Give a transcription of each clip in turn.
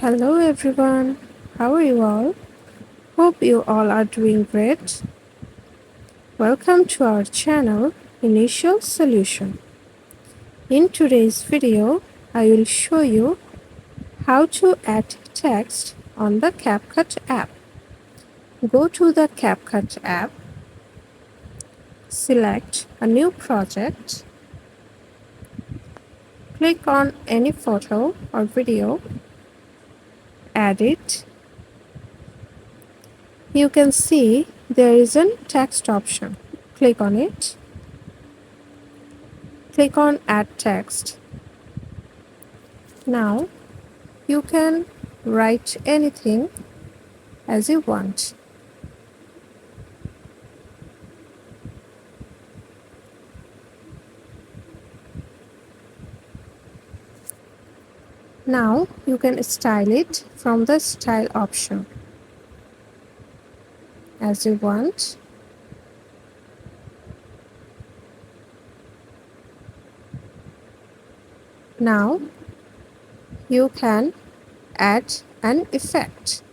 Hello everyone, how are you all? Hope you all are doing great. Welcome to our channel Initial Solution. In today's video, I will show you how to add text on the Capcut app. Go to the Capcut app, select a new project, click on any photo or video, add it. You can see there is a text option. Click on it. Click on Add Text. Now you can write anything as you want. Now you can style it from the Style option as you want. Now you can add an effect.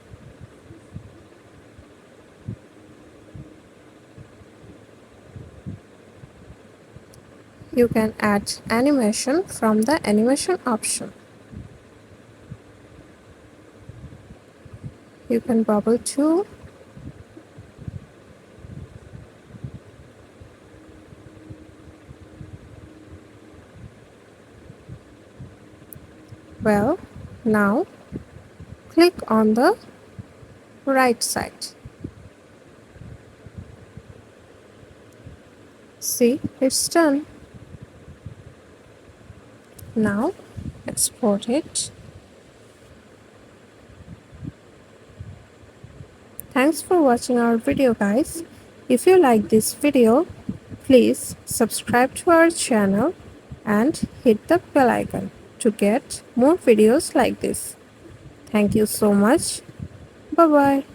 You can add animation from the animation option. You can bubble too. Well, now click on the right side. See, it's done. Now export it. Thanks for watching our video, guys. If you like this video, please subscribe to our channel and hit the bell icon to get more videos like this. Thank you so much. Bye bye.